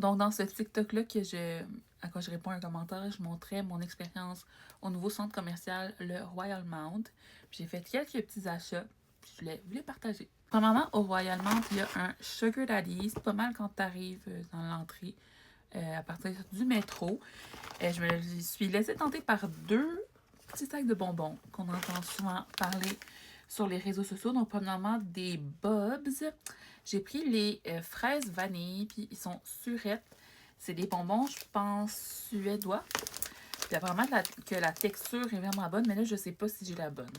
Donc, dans ce TikTok-là à quoi je réponds à un commentaire, je montrais mon expérience au nouveau centre commercial, le Royal Mount. J'ai fait quelques petits achats, puis je voulais vous les partager. Premièrement, au Royal Mount, il y a un Sugar Daddy. C'est pas mal quand tu arrives dans l'entrée à partir du métro. Je me suis laissée tenter par deux petits sacs de bonbons qu'on entend souvent parler sur les réseaux sociaux. Donc, premièrement, des Bobs. J'ai pris les fraises vanille, puis ils sont surettes. C'est des bonbons, je pense, suédois. Puis apparemment que la texture est vraiment bonne, mais là, je sais pas si j'ai la bonne.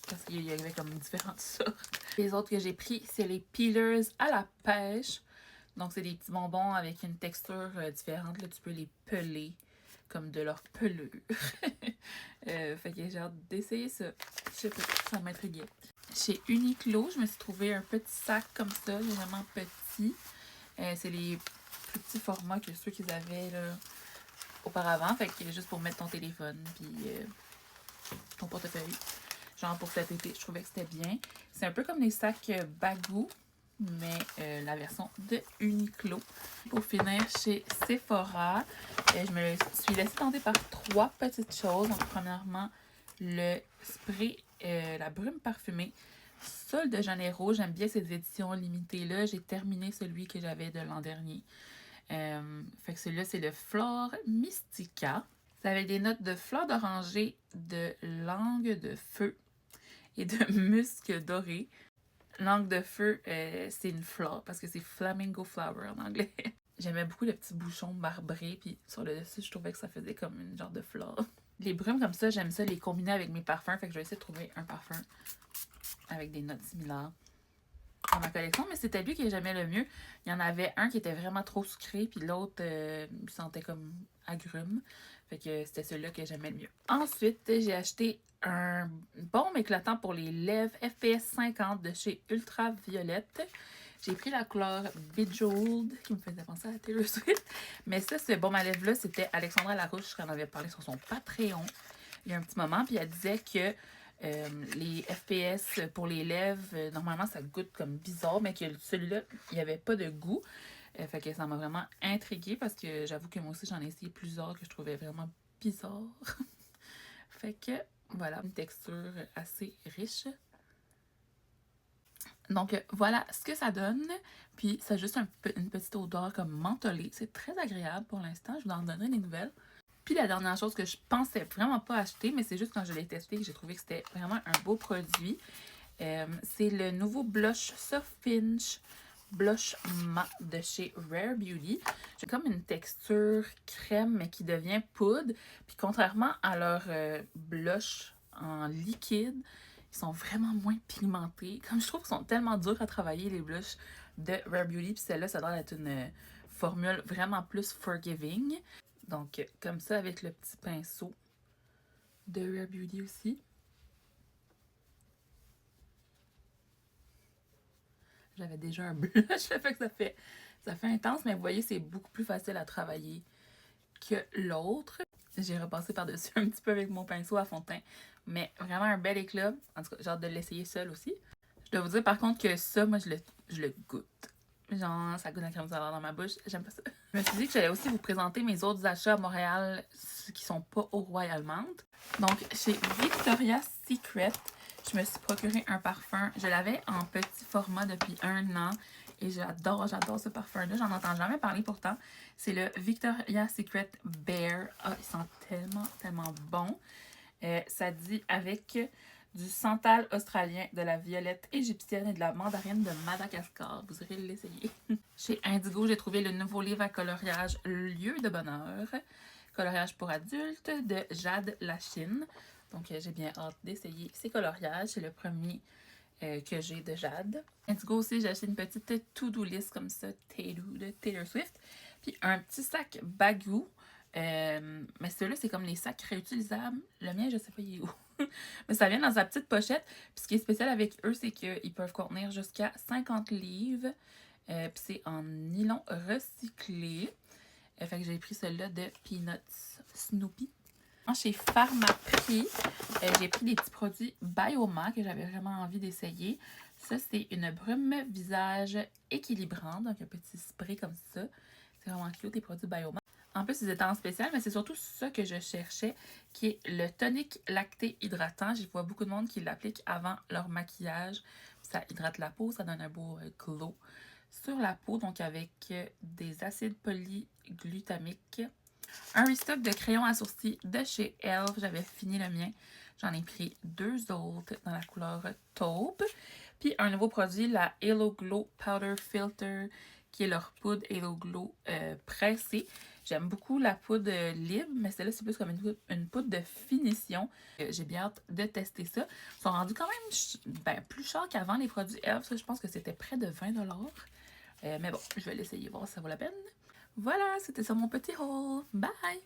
Parce qu'il y avait comme différentes sortes. Les autres que j'ai pris, c'est les Peelers à la pêche. Donc, c'est des petits bonbons avec une texture différente. Là, tu peux les peler comme de leur pelure. Fait que j'ai hâte d'essayer ça. Je sais pas, ça m'intriguait. Chez Uniqlo, je me suis trouvé un petit sac comme ça, vraiment petit. C'est les plus petits formats que ceux qu'ils avaient là, auparavant. Fait que juste pour mettre ton téléphone puis ton portefeuille. Genre pour cet été, je trouvais que c'était bien. C'est un peu comme les sacs Bagou, mais la version de Uniqlo. Pour finir, chez Sephora, je me suis laissée tenter par trois petites choses. Donc, premièrement, le spray, la brume parfumée. Sol de Janeiro, j'aime bien ces éditions limitées-là. J'ai terminé celui que j'avais de l'an dernier. Fait que celui-là, c'est le Flore Mystica. Ça avait des notes de fleurs d'oranger, de langue de feu et de musc doré. Langue de feu, c'est une fleur parce que c'est flamingo flower en anglais. J'aimais beaucoup le petit bouchon marbré, puis sur le dessus, je trouvais que ça faisait comme une genre de fleur. Les brumes comme ça, j'aime ça les combiner avec mes parfums, fait que je vais essayer de trouver un parfum avec des notes similaires dans ma collection, mais c'était lui que j'aimais le mieux. Il y en avait un qui était vraiment trop sucré, puis l'autre, il sentait comme agrumes. Fait que c'était celui-là que j'aimais le mieux. Ensuite, j'ai acheté un baume éclatant pour les lèvres FPS 50 de chez Ultraviolette. J'ai pris la couleur Bejeweled qui me faisait penser à Taylor Swift. Mais ça, ce baume à lèvres-là, c'était Alexandra Larouche qui en avait parlé sur son Patreon il y a un petit moment. Puis elle disait que les FPS pour les lèvres, normalement, ça goûte comme bizarre, mais que celui-là, il n'y avait pas de goût. Fait que ça m'a vraiment intriguée parce que j'avoue que moi aussi, j'en ai essayé plusieurs que je trouvais vraiment bizarres. Fait que voilà, une texture assez riche. Donc voilà ce que ça donne. Puis ça a juste une petite odeur comme mentholée. C'est très agréable pour l'instant. Je vous en donnerai des nouvelles. Puis la dernière chose que je pensais vraiment pas acheter, mais c'est juste quand je l'ai testé que j'ai trouvé que c'était vraiment un beau produit. C'est le nouveau blush Soft Pinch Blush Mat de chez Rare Beauty. J'ai comme une texture crème mais qui devient poudre. Puis contrairement à leur blush en liquide, ils sont vraiment moins pigmentés. Comme je trouve qu'ils sont tellement durs à travailler, les blushs de Rare Beauty. Puis celle-là, ça doit être une formule vraiment plus forgiving. Donc, comme ça, avec le petit pinceau de Rare Beauty aussi. J'avais déjà un blush, ça fait que ça fait intense, mais vous voyez, c'est beaucoup plus facile à travailler que l'autre. J'ai repassé par-dessus un petit peu avec mon pinceau à fond de teint, mais vraiment un bel éclat. En tout cas, j'ai hâte de l'essayer seul aussi. Je dois vous dire par contre que ça, moi, je le goûte. Genre, ça goûte la crème solaire dans ma bouche. J'aime pas ça. Je me suis dit que j'allais aussi vous présenter mes autres achats à Montréal, ceux qui sont pas au Royal Mount. Donc, chez Victoria's Secret, je me suis procuré un parfum. Je l'avais en petit format depuis 1 an. Et j'adore ce parfum-là. J'en entends jamais parler pourtant. C'est le Victoria's Secret Bear. Ah, il sent tellement, tellement bon. Ça dit avec du santal australien, de la violette égyptienne et de la mandarine de Madagascar. Vous irez l'essayer. Chez Indigo, j'ai trouvé le nouveau livre à coloriage Lieu de bonheur. Coloriage pour adultes de Jade Lachine. Donc, j'ai bien hâte d'essayer ces coloriages. C'est le premier que j'ai de Jade. Indigo aussi, j'ai acheté une petite to-do list comme ça, de Taylor Swift. Puis un petit sac Bagou. Mais celui-là, c'est comme les sacs réutilisables. Le mien, je sais pas, il est où. Mais ça vient dans sa petite pochette. Puis ce qui est spécial avec eux, c'est qu'ils peuvent contenir jusqu'à 50 livres. Puis c'est en nylon recyclé. Fait que j'ai pris celui-là de Peanuts Snoopy. Chez Pharmaprix, j'ai pris des petits produits Bioma que j'avais vraiment envie d'essayer. Ça, c'est une brume visage équilibrant, donc un petit spray comme ça. C'est vraiment cute, les produits Bioma. En plus, ils étaient en spécial, mais c'est surtout ça que je cherchais, qui est le tonique lacté hydratant. J'y vois beaucoup de monde qui l'applique avant leur maquillage. Ça hydrate la peau, ça donne un beau glow sur la peau, donc avec des acides polyglutamiques. Un restock de crayons à sourcils de chez e.l.f. J'avais fini le mien. J'en ai pris 2 autres dans la couleur taupe. Puis un nouveau produit, la Halo Glow Powder Filter, qui est leur poudre Halo Glow pressée. J'aime beaucoup la poudre libre, mais celle-là, c'est plus comme une poudre de finition. J'ai bien hâte de tester ça. Ils sont rendus quand même plus chers qu'avant, les produits e.l.f. Ça, je pense que c'était près de 20 $. Mais bon, je vais l'essayer, voir si ça vaut la peine. Voilà, c'était ça mon petit haul. Bye!